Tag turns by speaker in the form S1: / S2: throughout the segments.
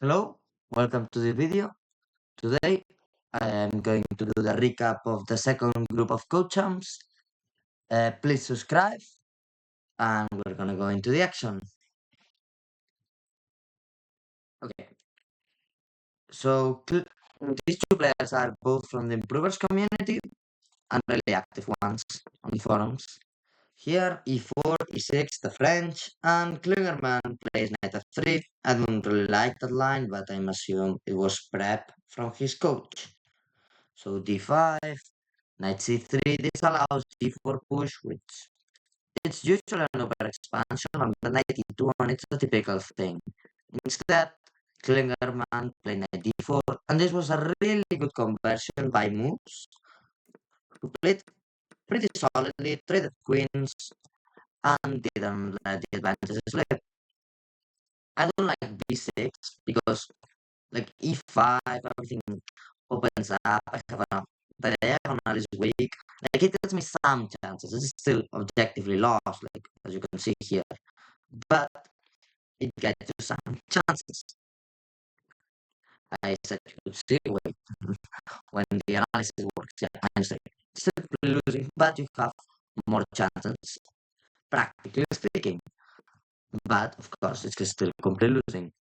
S1: Hello, welcome to the video. Today I am going to do the recap of the second group of Coachchamps. Please subscribe and we're gonna go into the action. Okay, so these two players are both from the improvers community and really active ones on the forums. Here, e4, e6, the French, and Klingerman plays knight f3. I don't really like that line, but I'm assuming it was prep from his coach. So d5, knight c3, this allows d4 push, which it's usually an overexpansion on the knight e2, and it's a typical thing. Instead, Klingerman played knight d4, and this was a really good conversion by moves, who played pretty solidly, traded queens, and didn't let the advantages slip. I don't like b6 because like e5, everything opens up. I have the diagonal is weak. Like it gives me some chances. It's still objectively lost, like as you can see here. But it gets you some chances. I said you could see wait, when the analysis works. Yeah, I understand. Still losing, but you have more chances, practically speaking. But of course, it's still completely losing.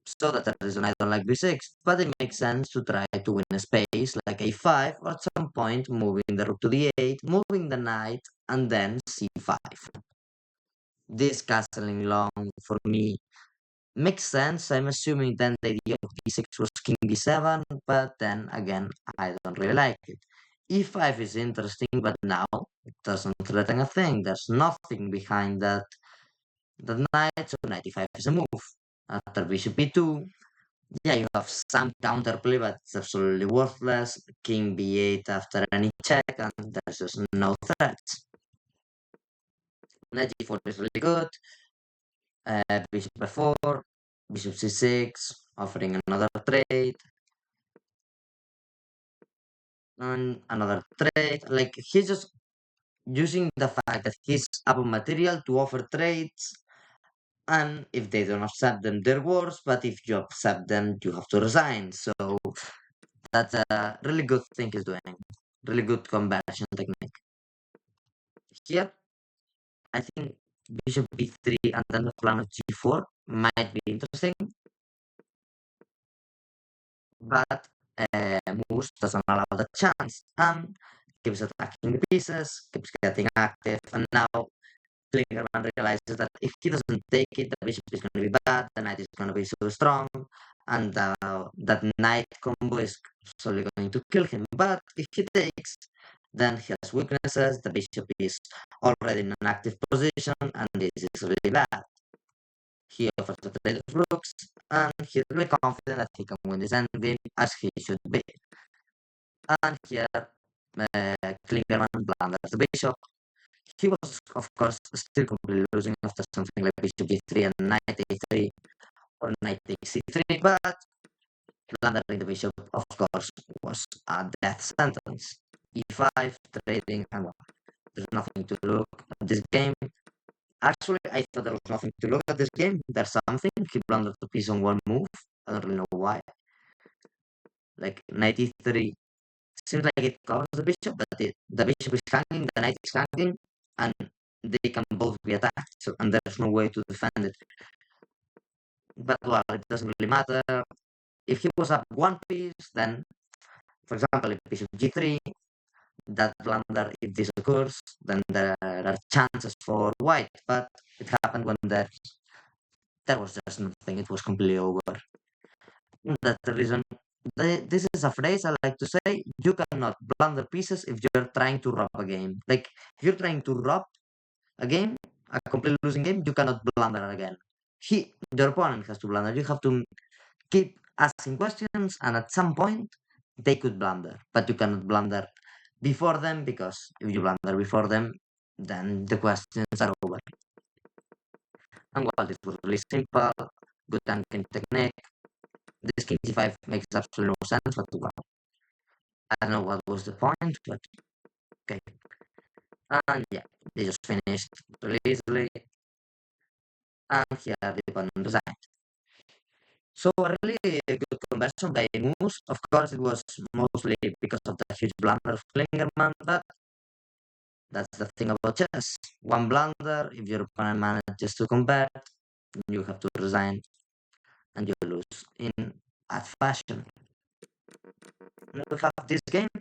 S1: So that's the reason I don't like b6, but it makes sense to try to win a space like a5 or at some point moving the rook to d8, moving the knight, and then c5. This castling long for me makes sense. I'm assuming then the idea of d6 was king b7, but then again, I don't really like it. e5 is interesting, but now it doesn't threaten a thing. There's nothing behind that. The knight, so knight e5 is a move. After bishop e2, yeah, you have some counterplay, but it's absolutely worthless. King b8 after any check, and there's just no threats. Knight g4 is really good. Bishop f4, bishop c6, offering another trade, and another trade. Like, he's just using the fact that he's above material to offer trades, and if they don't accept them, they're worse, but if you accept them, you have to resign. So that's a really good thing he's doing. Really good conversion technique. Here, I think bishop b3 and then the plan of g4 might be interesting, but moves doesn't allow the chance. Keeps attacking the pieces, keeps getting active, and now Klingerman realizes that if he doesn't take it, the bishop is going to be bad, the knight is going to be so strong, and that knight combo is slowly going to kill him. But if he takes, then he has weaknesses, the bishop is already in an active position, and this is really bad. He offers a trade of rooks, and he's really confident that he can win this endgame as he should be. And here, Klingerman blunders the bishop. He was, of course, still completely losing after something like bishop b3 and knight a3 or knight takes c3, but blundering the bishop, of course, was a death sentence. e5, trading, and well, there's nothing to look at this game. Actually, I thought there was nothing to look at this game. There's something. He blundered the piece on one move. I don't really know why. Like knight e3 seems like it covers the bishop, but the bishop is hanging, the knight is hanging, and they can both be attacked, so, and there's no way to defend it. But well, it doesn't really matter. If he was up one piece, then, for example, if bishop g3, that blunder, if this occurs, then there are chances for white, but it happened when there was just nothing, it was completely over. That's the reason. This is a phrase I like to say. You cannot blunder pieces if you're trying to rob a game. Like, if you're trying to rob a game, a complete losing game, you cannot blunder again. Your opponent has to blunder. You have to keep asking questions, and at some point, they could blunder. But you cannot blunder before them, because if you blunder before them, then the questions are over. And well, this was really simple, good tanking technique. This king c5 makes absolutely no sense, but well, I don't know what was the point, but okay. And yeah, they just finished really easily, and here the opponent resigned. So a really good conversion by Moose. Of course, it was mostly because of the huge blunder of Klingerman, but that's the thing about chess. One blunder, if your opponent manages to convert, you have to resign and you lose in that fashion. And we have this game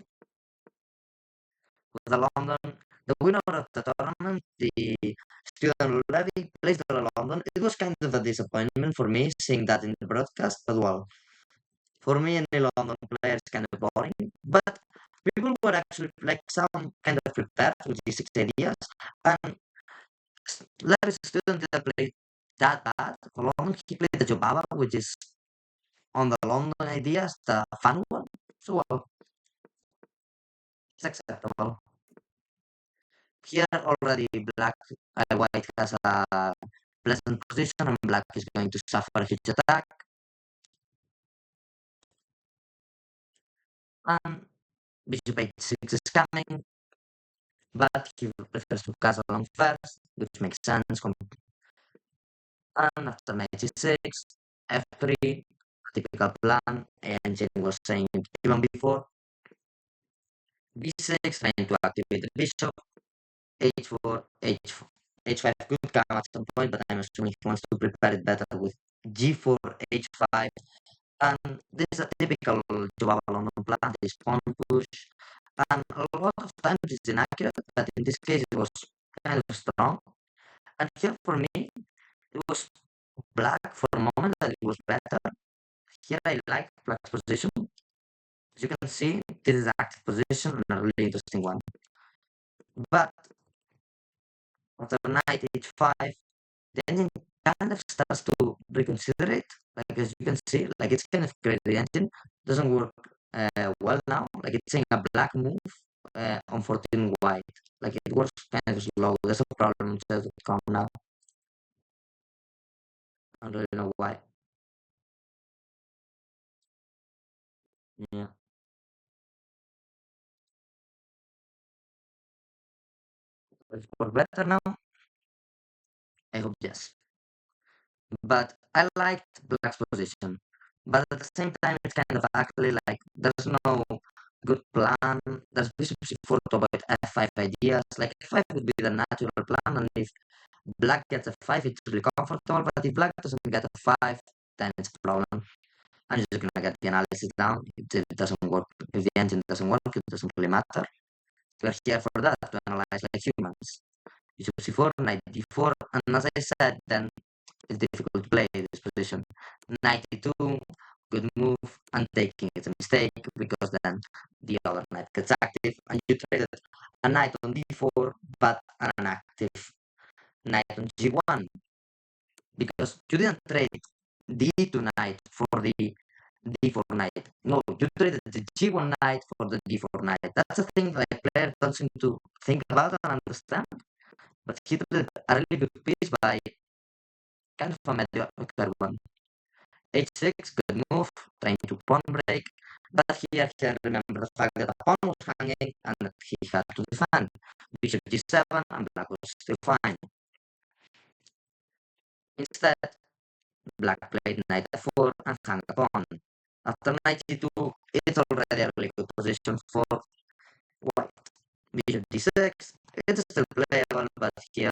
S1: with the London, the winner of the tournament, the student Levy, plays the London. It was kind of a disappointment for me seeing that in the broadcast, but well, for me, any London player is kind of boring. But people were actually like some kind of prepared with these six ideas, and Levy's student didn't play that bad for London. He played the Jobaba, which is on the London ideas, the fun one. So well, it's acceptable. Here already black white has a pleasant position and black is going to suffer a huge attack. And bishop h6 is coming, but he prefers to castle on first, which makes sense. And after knight g6, f3, typical plan, and Jenny was saying even before, b6, trying to activate the bishop, h4, h4. h5 could come at some point, but I'm assuming he wants to prepare it better with g4, h5, and this is a typical Java London plan, this pawn push, and a lot of times it's inaccurate, but in this case it was kind of strong. And here for me, it was black for a moment that it was better. Here I like black's position. As you can see, this is the active position and a really interesting one. But after knight h5, the engine kind of starts to reconsider it. Like as you can see, like it's kind of great. The engine doesn't work well now. Like it's saying a black move on 14 white. Like it works kind of slow. There's a problem with chess.com now. I don't really know why. Yeah, it's for better now. I hope yes. But I liked black's position. But at the same time, it's kind of actually like there's no good plan. There's bishop c4 to avoid f5 ideas. Like f5 would be the natural plan, and if black gets a 5, it's really comfortable. But if black doesn't get a 5, then it's a problem. I'm just gonna get the analysis down. If it doesn't work, if the engine doesn't work, it doesn't really matter. We're here for that to analyze like humans. Bishop c4, knight d4, and as I said, then it's difficult to play this position. Knight e2, good move, and taking it's a mistake because then the other knight gets active, and you traded a knight on d4, but an active knight on g1 because you didn't trade d2 knight for the d4 knight. No, you traded the g1 knight for the d4 knight. That's a thing like player doesn't seem to think about and understand. But he did a really good piece by kind of a mediocre one. h6, good move, trying to pawn break. But here he remember the fact that the pawn was hanging and that he had to defend. Bishop g7 and black was still fine. Instead, black played knight f4 and hung a pawn. After knight g2, it's already a really good position for white. Bishop d6, it's still playable, but here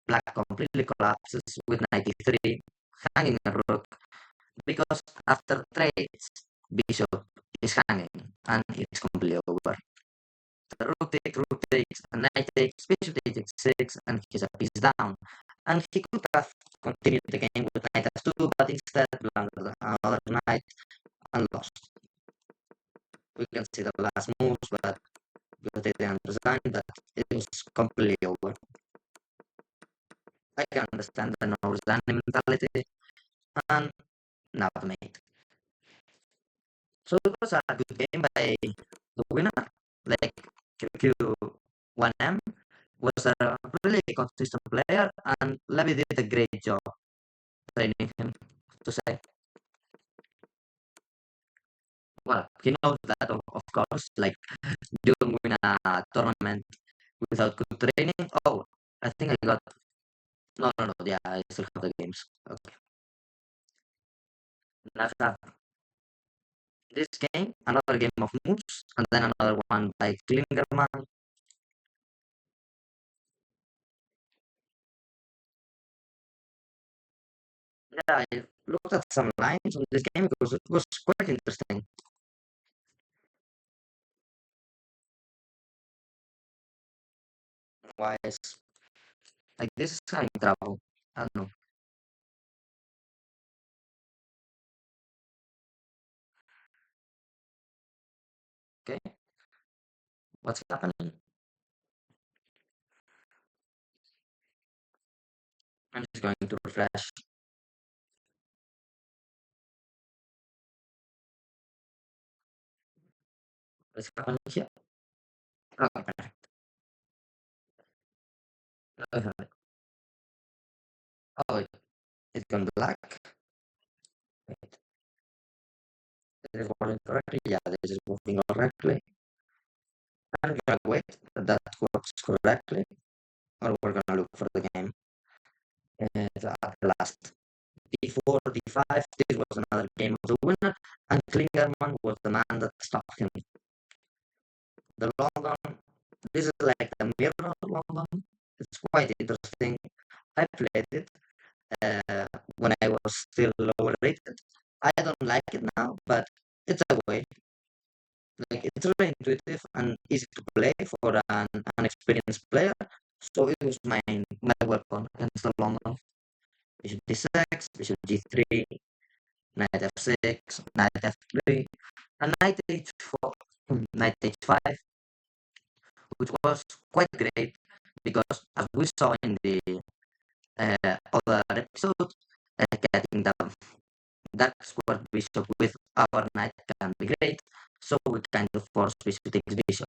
S1: black completely collapses with knight e3, hanging a rook, because after trades, bishop is hanging, and it's completely over. The rook takes, and knight takes, bishop takes 6, and he's a piece down. And he could have continued the game with knight f2, but instead blundered another knight and lost. We can see the last moves, but because they didn't resign, that it was completely over. I can understand the no resigning mentality, and now the mate. So it was a good game by the winner. Like QQ1M was a really consistent player, and Levy did a great job training him. To say, well, he knows that of course. Like you don't win a tournament without good training. Oh, I think I got no. Yeah, I still have the games. Okay. And after this game, another game of moves, and then another one by Klingerman. Yeah, I looked at some lines on this game because it was quite interesting. Why is like this is having trouble? I don't know. Okay, what's happening? I'm just going to refresh. What's happening here? Okay, perfect. Oh, it's gone black. Wait, is it working correctly? Yeah, this is moving correctly. I'm gonna wait that that works correctly, or we're gonna look for the game. And at the last D4, D5, this was another game of the winner, and Klingerman was the man that stopped him. The London, this is like the mirror of London. It's quite interesting. I played it when I was still lower rated. I don't like it now, but it's a way. Like it's really intuitive and easy to play for an unexperienced player. So it was my weapon against the London. Bishop d6, bishop g3, knight f6, knight f3, and knight h4, knight h5, which was quite great because as we saw in the other episode, getting the dark square bishop with our knight can be great. So we kind of force bishop takes bishop,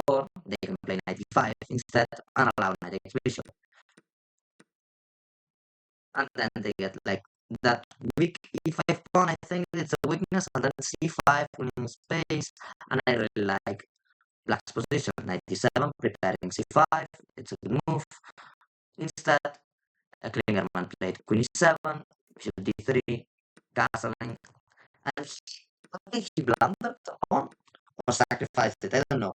S1: or they can play knight e5 instead and allow knight takes bishop, and then they get like that weak e5 pawn. I think it's a weakness, and then c5 winning space, and I really like black's position. Knight d7, preparing c5. It's a good move. Instead, Klingerman played queen e7, bishop d3, castling, and I think he blundered on or sacrificed it. I don't know,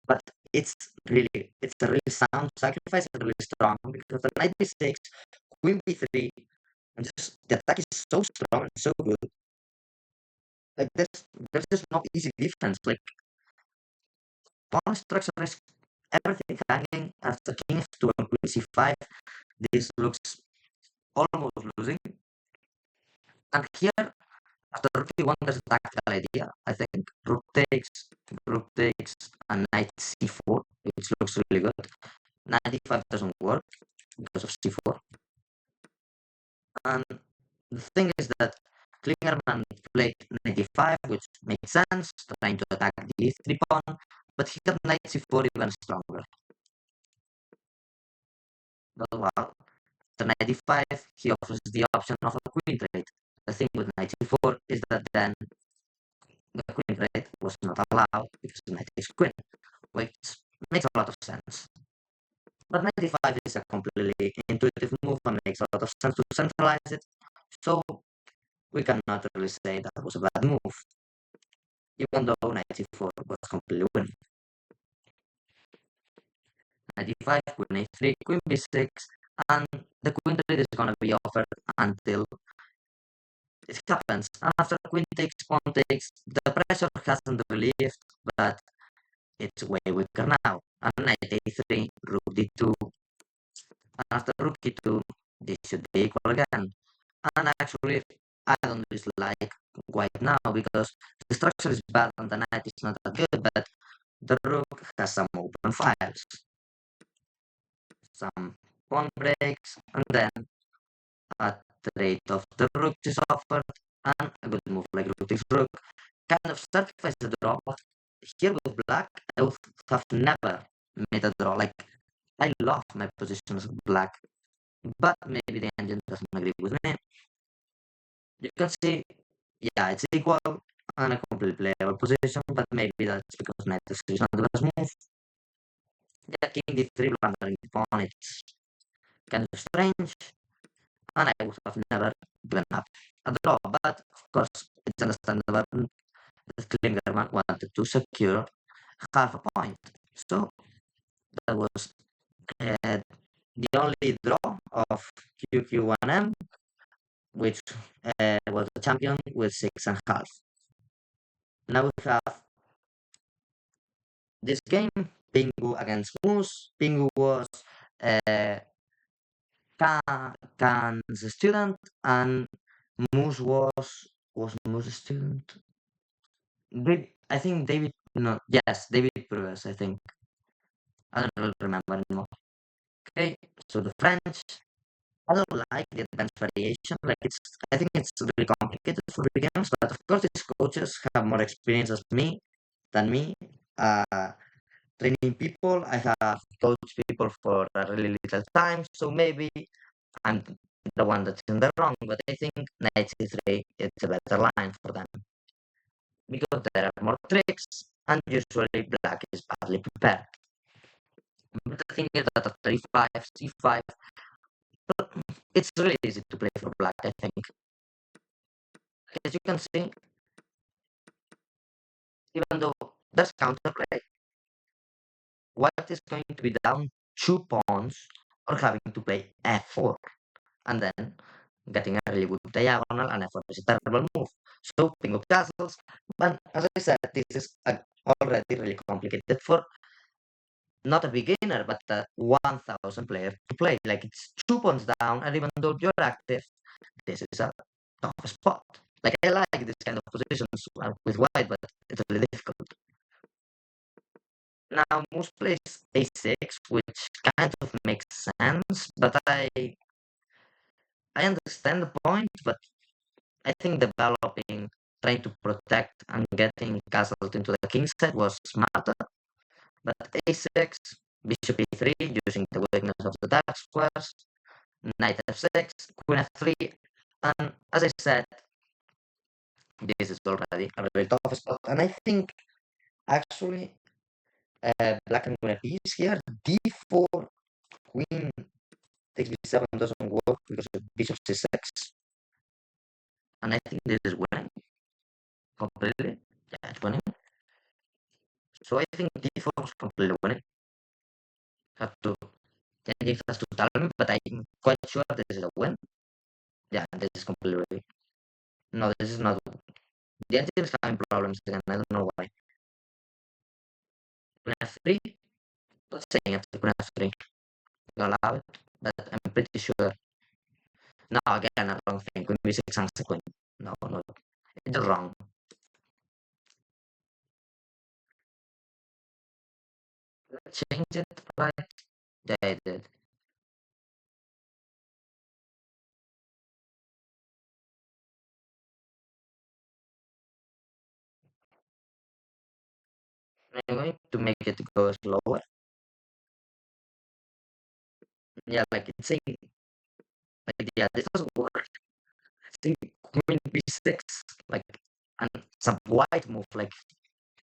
S1: but it's a really sound sacrifice and really strong because the knight b6, queen b3, and just the attack is so strong and so good. Like there's just no easy defense. Like pawn structure is everything hanging after king f2 and queen c5. This looks almost losing. And here, after rook e1, there's a tactical idea. I think rook takes, and knight c4, which looks really good. Knight e5 doesn't work because of c4. And the thing is that Klingerman played knight e5, which makes sense, trying to attack the e3 pawn, but he got knight c4 even stronger. But while the knight e5, he offers the option of a queen trade. The thing with knight e4 is that then the queen trade was not allowed because knight takes queen, which makes a lot of sense. But knight e5 is a completely intuitive move and makes a lot of sense to centralize it. So we cannot really say that was a bad move, even though knight e4 was completely winning. Knight e5, queen a3, queen b6, and the queen trade is going to be offered until it happens. And after queen takes, pawn takes, the pressure hasn't relieved, but it's way weaker now. And knight a3, rook d2, and after rook e2, this should be equal again. And actually, I don't dislike white now because the structure is bad and the knight is not that good, but the rook has some open files, some pawn breaks, and then a trade of the rook is offered, and a good move like rook takes rook kind of sacrifice the draw. But here with black, I would have never made a draw. Like I love my position as black, but maybe the engine doesn't agree with me. You can see, yeah, it's equal and a completely playable position, but maybe that's because knight is not the best move. Yeah, king d3 blundering the pawn, it's kind of strange. and I would have never given up a draw. But of course, it's understandable that Klingerman wanted to secure half a point. So that was uh, the only draw of QQ1M, which was the champion with 6.5. Now we have this game, Pingu against Moose. Pingu was uh, Khan's student, and Moose was Moose a student? I think David, no, yes, David Prues, I think. I don't really remember anymore. Okay, so the French, I don't like the advanced variation. Like I think it's really complicated for beginners, but of course these coaches have more experience than me. Uh, Training people, I have coached people for a really little time, so maybe I'm the one that's in the wrong. But I think 93 is a better line for them because there are more tricks, and usually black is badly prepared. But the thing is that at 35, C5, it's really easy to play for black, I think. As you can see, even though there's counterplay, white is going to be down 2 pawns or having to play f4 and then getting a really good diagonal and f4 is a terrible move. So ping up castles, but as I said, this is already really complicated for not a beginner, but a 1000 player to play. Like it's 2 pawns down, and even though you're active, this is a tough spot. Like I like this kind of positions with white, but it's really difficult. Now most plays a6, which kind of makes sense, but I understand the point, but I think developing, trying to protect and getting castles into the king side was smarter. But a6, bishop e3, using the weakness of the dark squares, knight f6, queen f3, and as I said, this is already a really tough spot. And I think actually black and gonna piece here, d4, queen takes b7 doesn't work because of bishop c6, and I think this is winning completely. Yeah, it's winning. So I think d4 was completely winning. Have to change it has to tell me, but I'm quite sure this is a win. Yeah, this is completely winning. No, this is not. The engine is having problems again. I don't know why. Queen f3. Not saying after queen f3. You allow it, but I'm pretty sure. No, again, a wrong thing. Queen b6 and queen. No, no, it's wrong. Change it, right? Yeah, I did. I'm going to make it go slower. Yeah, like it's saying, like yeah, this doesn't work. See, queen b6, like, and some white move, like,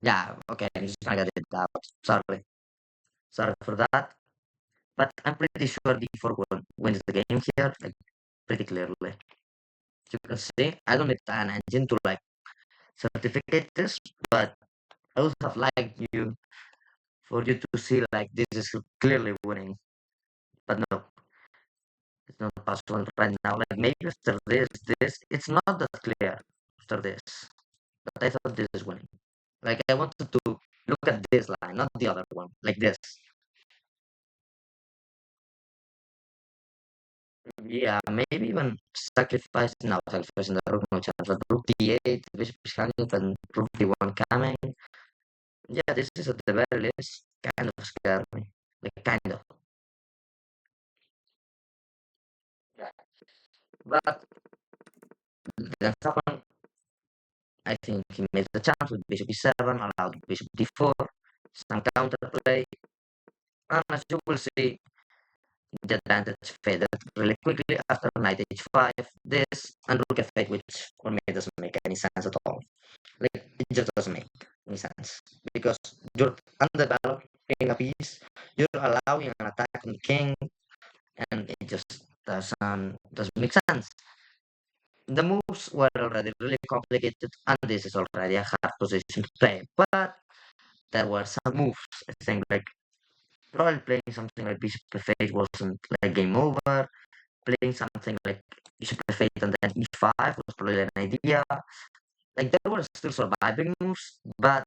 S1: yeah, okay, I'm just gonna get it out. Sorry for that. But I'm pretty sure d4 wins the game here, like, pretty clearly. You can see, I don't need an engine to, like, certificate this, but I would have liked for you to see, like, this is clearly winning. But no, it's not possible right now. Like, maybe after it's not that clear after this. But I thought this is winning. Like I wanted to look at this line, not the other one, like this. Yeah, maybe even sacrificing the rook, no chance. But rook d8, bishop is hanging, and rook d1 coming. Yeah, this is at the very least kind of scared me. Like kind of. But then happen, I think he made the chance with bishop e7, allowed bishop d4, some counterplay, and as you will see, the advantage faded really quickly after knight h5, this, and rook f8, which for me doesn't make any sense at all. Like, it just doesn't make any sense. Because you're undeveloping a piece, you're allowing an attack on the king, and it just Doesn't make sense. The moves were already really complicated, and this is already a hard position to play. But there were some moves. I think like probably playing something like Bishop F8 wasn't like game over. Playing something like Bishop F8 and then E5 was probably an idea. Like there were still surviving moves, but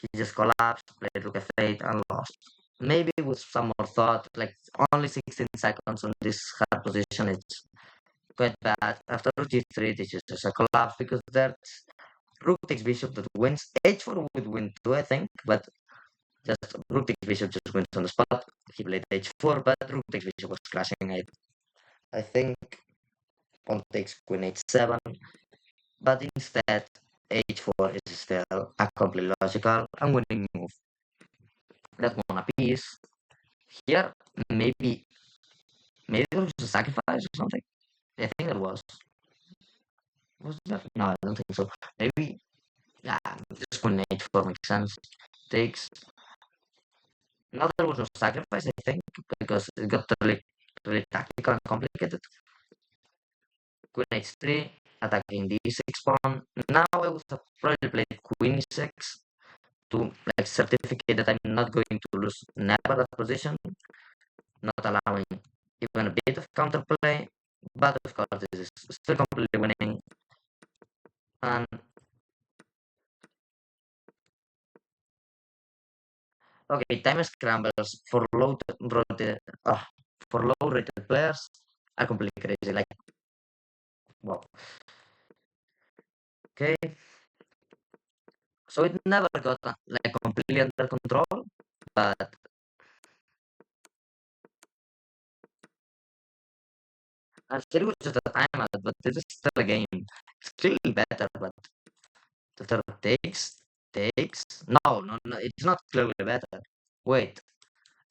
S1: he just collapsed, played Rook F8 and lost. Maybe with some more thought, like only 16 seconds on this hard position, it's quite bad. After Rook G3, this is just a collapse because there's Rook takes Bishop that wins. H4 would win too, I think, but just Rook takes Bishop just wins on the spot. He played H4, but Rook takes Bishop was crashing. I think Pawn takes Queen H7, but instead H4 is still a completely logical and winning move. That won a piece. Here, maybe it was a sacrifice or something. I think it was. Was that? No, I don't think so. Maybe, yeah, just Queen H4 makes sense. Takes. No, there was no sacrifice, I think, because it got really tactical and complicated. Queen H3, attacking D6 pawn. Now I would have probably played Queen E6 to like certificate that I'm not going to lose never that position, not allowing even a bit of counterplay. But of course, this is still completely winning. And okay, time scrambles for for low rated players are completely crazy. Like, wow. Okay, so it never got like completely under control, but still was just a timeout. But this is still a game. It's clearly better, but the third takes. No, it's not clearly better. Wait,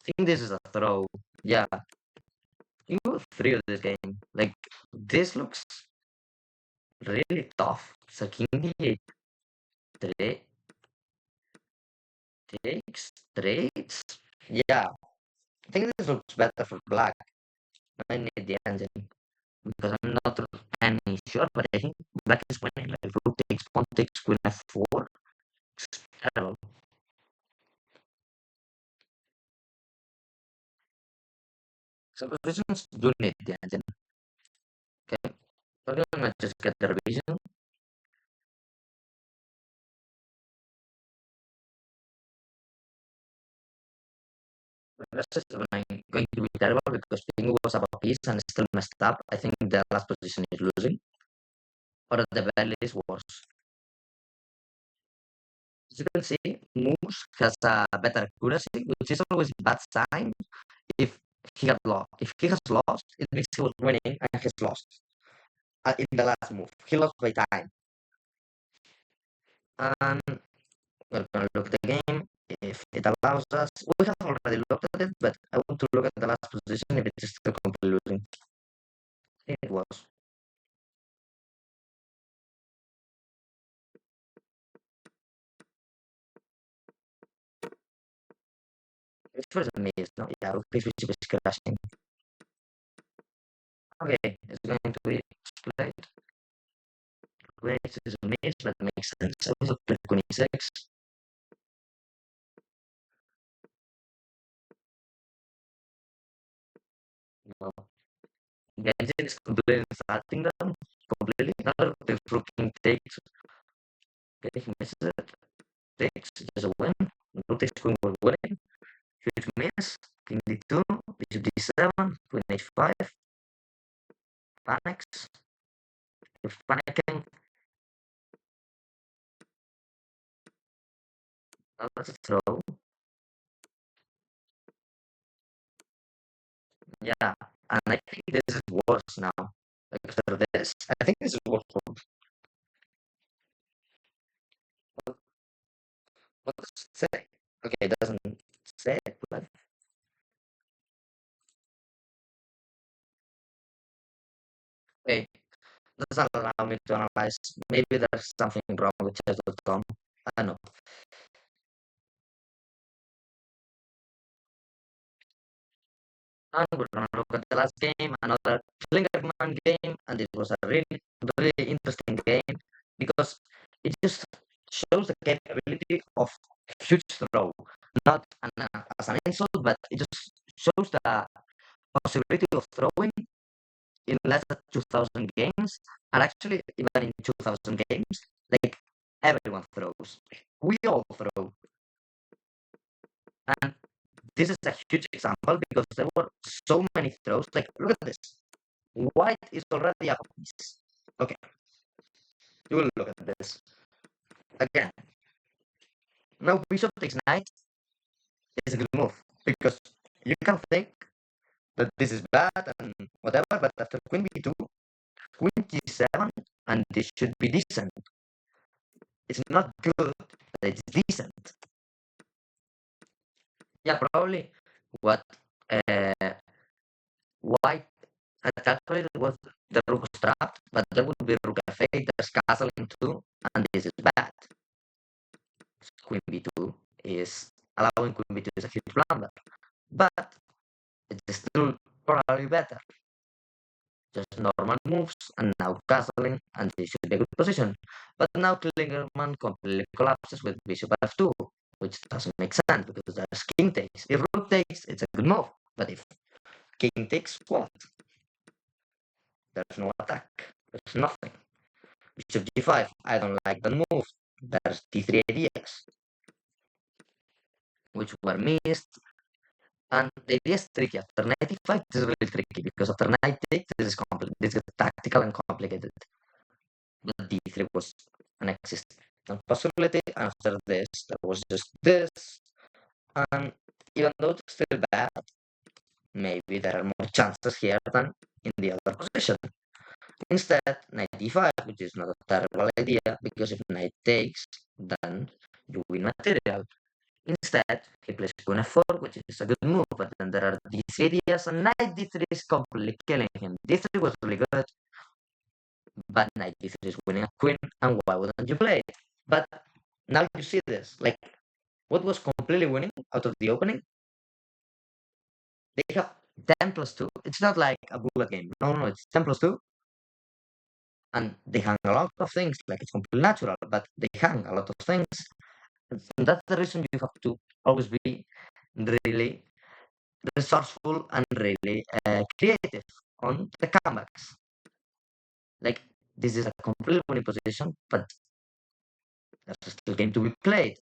S1: I think this is a throw. Yeah, you go three of this game. Like this looks really tough. So king d8 tra- takes trades. Yeah, I think this looks better for black. I need the engine because I'm not any sure, but I think black is winning. Like rook takes pawn takes queen f4. I don't know. So positions do need the engine. Okay, so we're gonna just get the revision. Rest is going to be terrible because Pingu was up a piece and still messed up. I think the last position is losing, or at the very least worse. As you can see, Moose has a better accuracy, which is always a bad sign if he had lost. If he has lost, it means he was winning and he's lost in the last move. He lost by time. And we're going to look at the game if it allows us. We have already looked at it, but I want to look at the last position if it is still completely losing. I think it was. It's first maze, no? Yeah, rook which is crashing. Okay, it's going to be split. Wait, is a maze, but makes sense. I also play 26. No. Genshin is completely starting them. Completely. Now the rook king takes. Okay, he misses it. Takes, just a win. Rook takes queen will win. Huge miss. King d2, bishop d7, queen h5. Panics. If panicking, that's a throw. Yeah, and I think this is worse now. Like after this, I think this is worse. What does it say? Okay, it doesn't say it, but okay, doesn't allow me to analyze. Maybe there's something wrong with chess.com. I don't know. And we're gonna look at the last game. Another Klingerman game, and it was a really interesting game because it just shows the capability of huge throw, not as an insult, but it just shows the possibility of throwing in less than 2000 games, and actually even in 2000 games, like everyone throws. We all throw. And this is a huge example because there were so many throws. Like, look at this. White is already a piece. Okay, you will look at this. Again, now bishop takes knight is a good move because you can think that this is bad and whatever, but after queen b2, queen g7, and this should be decent. It's not good, but it's decent. Yeah, probably what uh, white had calculated was the rook was trapped, but there would be rook f8, there's castle in 2, and this is bad. Queen b2 is allowing queen b2 is a huge blunder, but it's still probably better. Just normal moves, and now castling, and this should be a good position. But now Klingerman completely collapses with bishop f2, which doesn't make sense because there's king takes. If rook takes, it's a good move, but if king takes, what? There's no attack. There's nothing. Bishop g5. I don't like the move. There's d3 ideas, which were missed. And the idea is tricky. After knight e5, this is really tricky because after knight takes, this is tactical and complicated. But d3 was an existent possibility. And after this, there was just this. And even though it's still bad, maybe there are more chances here than in the other position. Instead, knight d5, which is not a terrible idea, because if knight takes, then you win material. Instead, he plays queen f4, which is a good move, but then there are d3 ideas, and knight d3 is completely killing him. d3 was really good, but knight d3 is winning a queen, and why wouldn't you play it? But now you see this, like, what was completely winning out of the opening? They have 10 plus 2. It's not like a bullet game. No, it's 10 plus 2. And they hang a lot of things, like it's completely natural, but they hang a lot of things. And that's the reason you have to always be really resourceful and really creative on the comebacks. Like, this is a completely winning position, but there's still game to be played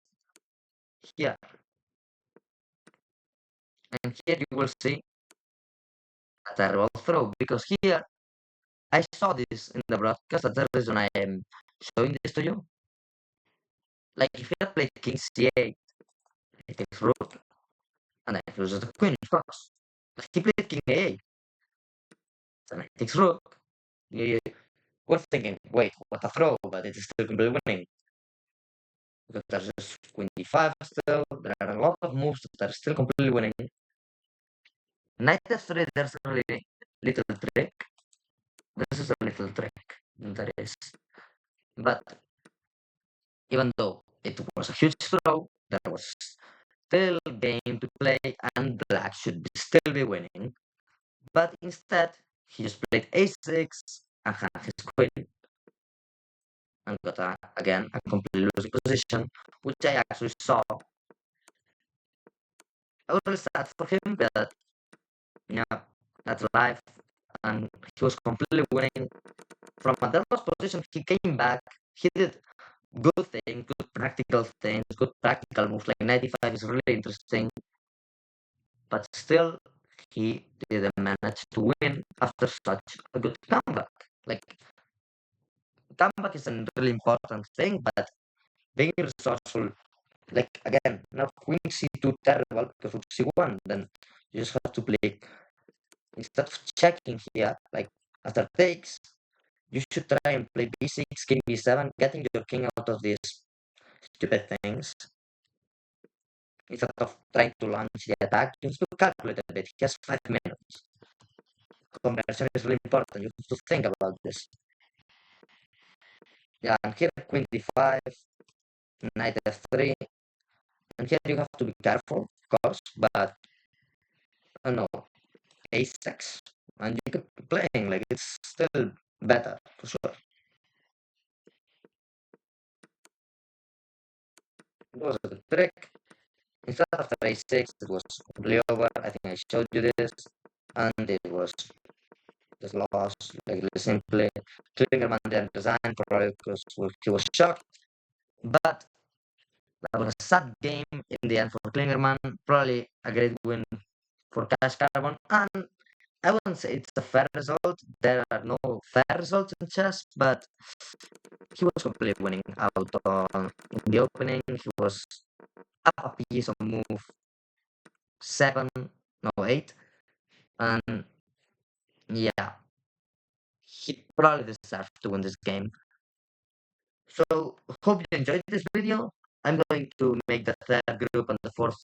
S1: here. And here you will see a terrible throw, because here I saw this in the broadcast. That's the reason I am showing this to you. Like, if he had played king c8, it takes rook, and then he loses the queen, of course. But he played king a8, and it takes rook. You were thinking, wait, what a throw, but it's still completely winning. Because there's just queen d5 still. There are a lot of moves that are still completely winning. Knight f3, there's a really little trick. This is a little trick. There is. But even though it was a huge throw, there was still game to play, and black should still be winning. But instead, he just played a6 and had his queen, and got again a completely losing position, which I actually saw. I was really sad for him, but yeah, that's life. And he was completely winning from a lost position. He came back. He did good things, good practical things, good practical moves. Like 95 is really interesting, but still, he didn't manage to win after such a good comeback. Like, comeback is a really important thing, but being resourceful, like, again, now queen c2 terrible because rook c1, then you just have to play, instead of checking here, like after takes, you should try and play b6, king b7, getting your king out of these stupid things. Instead of trying to launch the attack, you have to calculate a bit. He has 5 minutes. Conversion is really important. You have to think about this. Yeah, and here queen d5, knight f3, and here you have to be careful, of course, but no, a6, and you keep playing. Like it's still better for sure. It was a trick. Instead after A6, it was completely over. I think I showed you this, and it was just lost. Like simply, Klingerman didn't resign probably because he was shocked. But that was a sad game in the end for Klingerman. Probably a great win for Cash Carbon, and I wouldn't say it's a fair result. There are no fair results in chess, but he was completely winning out on in the opening. He was up a piece on move 7, no 8, and yeah, he probably deserved to win this game. So hope you enjoyed this video. I'm going to make the third group and the fourth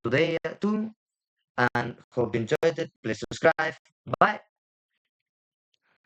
S1: today too, and hope you enjoyed it. Please subscribe. Bye.